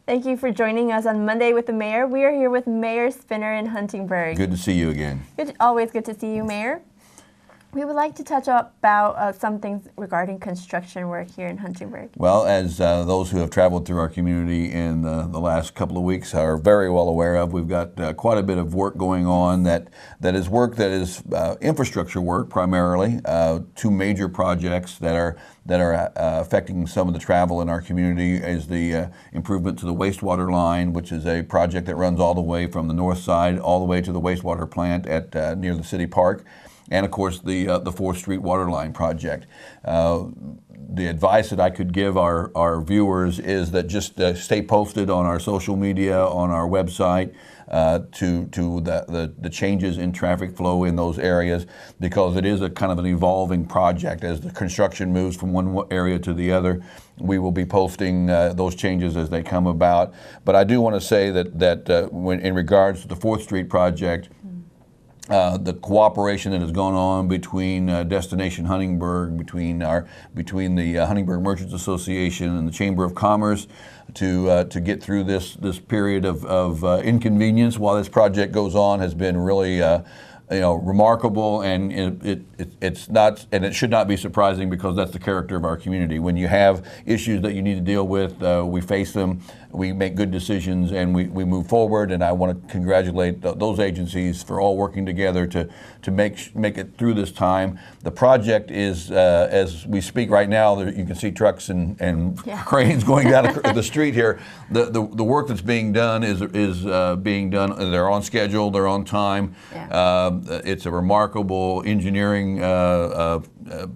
Thank you for joining us on Monday with the Mayor. We are here with Mayor Spinner in Huntingburg. Good to see you again. Always good to see you, Mayor. We would like to touch about some things regarding construction work here in Huntingburg. Well, as those who have traveled through our community in the last couple of weeks are very well aware of, we've got quite a bit of work going on that is infrastructure work primarily. Two major projects that are affecting some of the travel in our community is the improvement to the wastewater line, which is a project that runs all the way from the north side all the way to the wastewater plant at near the city park. And of course, the 4th Street water line project. The advice that I could give our viewers is that just stay posted on our social media, on our website, to the changes in traffic flow in those areas, because it is a kind of an evolving project. As the construction moves from one area to the other, we will be posting those changes as they come about. But I do want to say that when in regards to the 4th Street project, the cooperation that has gone on between Destination Huntingburg, between the Huntingburg Merchants Association and the Chamber of Commerce to get through this period of inconvenience while this project goes on has been really remarkable, and it should not be surprising, because that's the character of our community. When you have issues that you need to deal with, we face them, we make good decisions, and we move forward. And I want to congratulate those agencies for all working together to make it through this time. The project is, as we speak right now, you can see trucks and cranes going down the street here. The work that's being done is being done. They're on schedule. They're on time. Yeah. It's a remarkable engineering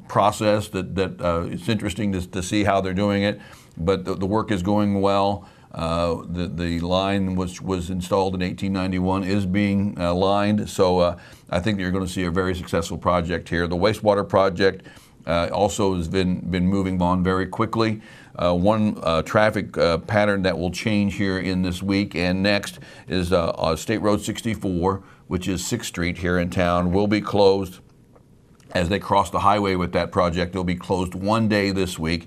process that it's interesting to see how they're doing it. But the work is going well. The line which was installed in 1891 is being lined. So I think you're going to see a very successful project here. The wastewater project also has been moving on very quickly. One traffic pattern that will change here in this week and next is State Road 64, which is 6th Street here in town, will be closed. As they cross the highway with that project, it'll be closed one day this week.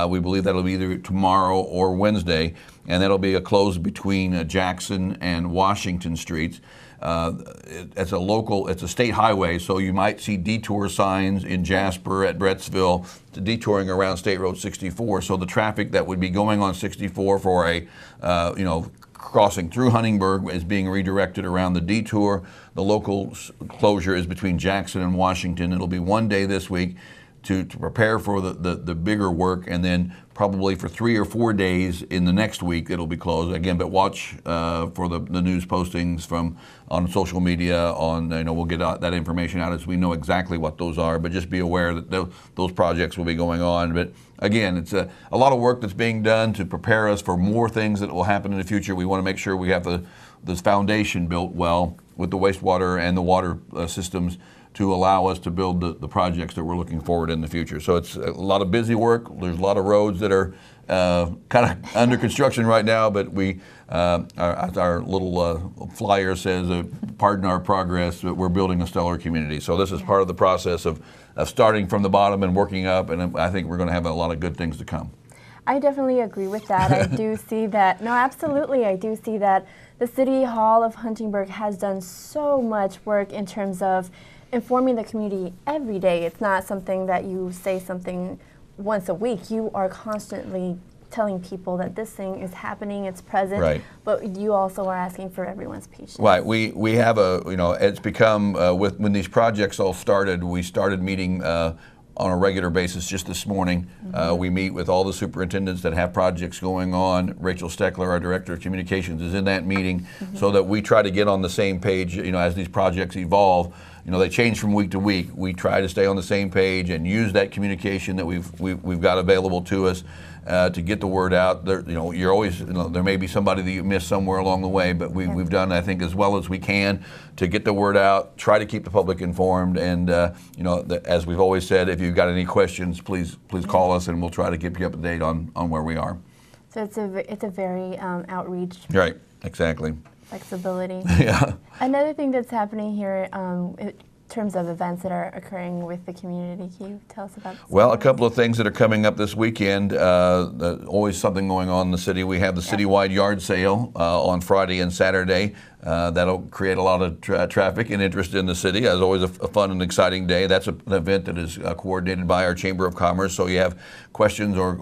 We believe that'll be either tomorrow or Wednesday, and that'll be a close between Jackson and Washington Streets. It's a state highway, so you might see detour signs in Jasper, at Brettsville, detouring around State Road 64. So the traffic that would be going on 64 for a crossing through Huntingburg is being redirected around the detour. The local closure is between Jackson and Washington. It'll be one day this week to prepare for the bigger work, and then probably for 3 or 4 days in the next week it'll be closed again. But watch for the news postings on social media. We'll get that information out as we know exactly what those are. But just be aware that those projects will be going on. But again, it's a lot of work that's being done to prepare us for more things that will happen in the future. We want to make sure we have this foundation built well with the wastewater and the water systems to allow us to build the projects that we're looking forward in the future. So it's a lot of busy work. There's a lot of roads that are kind of under construction right now, but our little flyer says, pardon our progress, but we're building a stellar community. So this is part of the process of starting from the bottom and working up, and I think we're going to have a lot of good things to come. I definitely agree with that. I do see that. No, absolutely. I do see that the City Hall of Huntingburg has done so much work in terms of informing the community every day. It's not something that you say something once a week. You are constantly telling people that this thing is happening, it's present, right. But you also are asking for everyone's patience. Right. We have it's become, when these projects all started, we started meeting on a regular basis. Just this morning, we meet with all the superintendents that have projects going on. Rachel Steckler, our Director of Communications, is in that meeting, so that we try to get on the same page, as these projects evolve. They change from week to week. We try to stay on the same page and use that communication that we've got available to us to get the word out. You're always, there may be somebody that you miss somewhere along the way, but we've done, I think, as well as we can to get the word out, try to keep the public informed, and as we've always said, if you've got any questions, please call us, and we'll try to keep you up to date on where we are. So it's a very outreach. Right. Exactly. Flexibility. Yeah. Another thing that's happening here terms of events that are occurring with the community. Can you tell us about this? Well, a couple of things that are coming up this weekend. Always something going on in the city. We have the citywide yard sale on Friday and Saturday. That'll create a lot of traffic and interest in the city. It's always a fun and exciting day. That's an event that is coordinated by our Chamber of Commerce. So you have questions or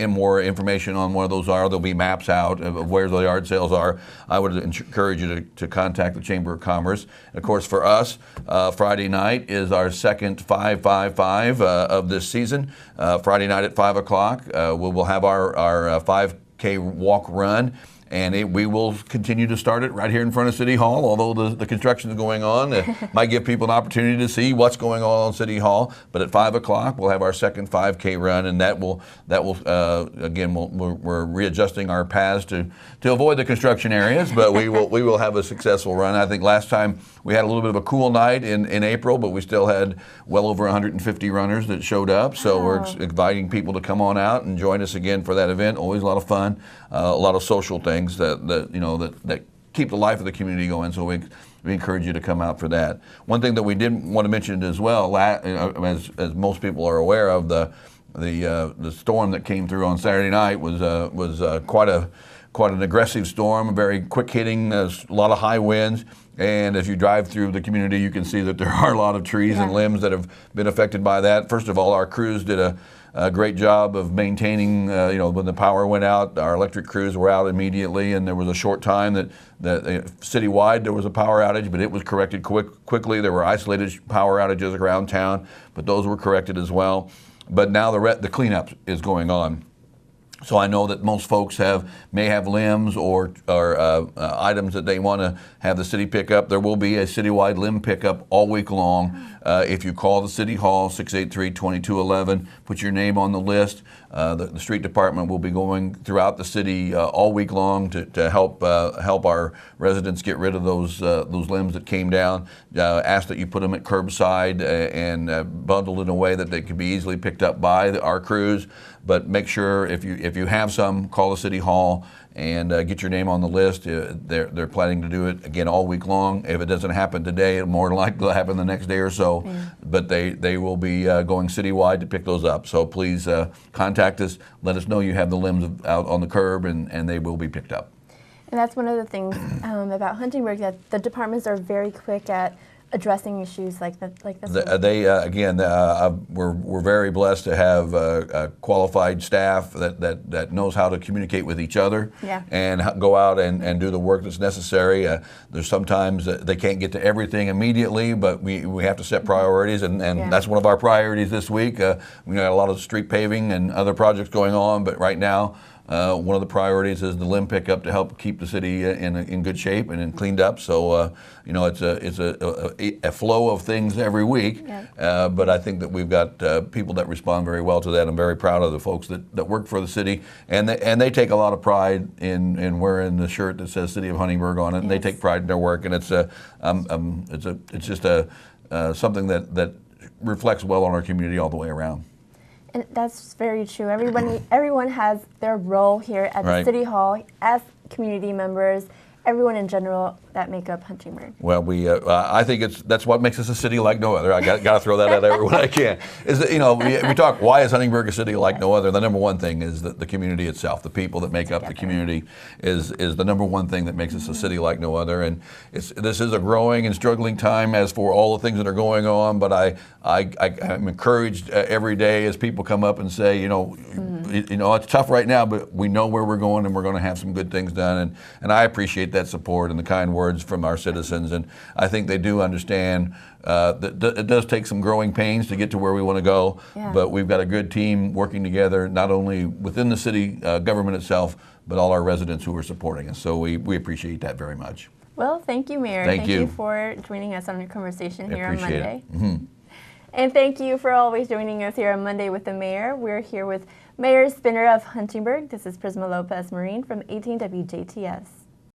more information on what those are, there'll be maps out of where the yard sales are. I would encourage you to contact the Chamber of Commerce. And of course, for us, Friday night is our second 555 of this season. Friday night at 5 o'clock, we will have our 5K walk run. And we will continue to start it right here in front of City Hall, although the construction is going on. It might give people an opportunity to see what's going on City Hall. But at 5 o'clock, we'll have our second 5K run, and that will again, we're readjusting our paths to avoid the construction areas, but we will have a successful run. I think last time we had a little bit of a cool night in April, but we still had well over 150 runners that showed up. So we're inviting people to come on out and join us again for that event. Always a lot of fun, a lot of social things that keep the life of the community going. So we encourage you to come out for that. One thing that we did want to mention as well, as most people are aware of, the storm that came through on Saturday night was quite an aggressive storm, very quick hitting, a lot of high winds. And as you drive through the community, you can see that there are a lot of trees and limbs that have been affected by that. First of all, our crews did a great job of maintaining, when the power went out, our electric crews were out immediately, and there was a short time that citywide there was a power outage, but it was corrected quickly. There were isolated power outages around town, but those were corrected as well. But now the cleanup is going on. So I know that most folks may have limbs or items that they want to have the city pick up. There will be a citywide limb pickup all week long. If you call the City Hall, 683-2211, put your name on the list. The street department will be going throughout the city all week long to help our residents get rid of those limbs that came down. Ask that you put them at curbside and bundled in a way that they can be easily picked up by our crews. But make sure if you have some, call the City Hall and get your name on the list. They're planning to do it again all week long. If it doesn't happen today, it'll more likely happen the next day or so. Yeah. But they will be going citywide to pick those up. So please contact us. Let us know you have the limbs out on the curb, and they will be picked up. And that's one of the things about Huntingburg, that the departments are very quick at addressing issues like this. We're very blessed to have a qualified staff that knows how to communicate with each other and go out and do the work that's necessary. There's sometimes they can't get to everything immediately, but we have to set priorities, and that's one of our priorities this week. We got a lot of street paving and other projects going on, but right now, one of the priorities is the limb pickup to help keep the city in good shape and cleaned up. So it's a flow of things every week. Yeah. But I think that we've got people that respond very well to that. I'm very proud of the folks that work for the city, and they take a lot of pride in wearing the shirt that says City of Huntingburg on it. And they take pride in their work, and it's just something that reflects well on our community all the way around. And that's very true. Everyone has their role here at the City Hall as community members, everyone in general that make up Huntingburg. Well, I think that's what makes us a city like no other. I got to throw that out there when I can. Is that we talk, why is Huntingburg a city like no other? The number one thing is that the community itself, the people that make up the community, is the number one thing that makes us a city like no other. And this is a growing and struggling time as for all the things that are going on. But I'm encouraged every day as people come up and say, it's tough right now, but we know where we're going, and we're going to have some good things done. And I appreciate that support and the kind words from our citizens, and I think they do understand that it does take some growing pains to get to where we want to go, but we've got a good team working together, not only within the city government itself, but all our residents who are supporting us. So we appreciate that very much. Well, thank you, Mayor. Thank you for joining us on your conversation here on Monday. It. Mm-hmm. And thank you for always joining us here on Monday with the Mayor. We're here with Mayor Spinner of Huntingburg. This is Prisma Lopez-Marin from 18 WJTS.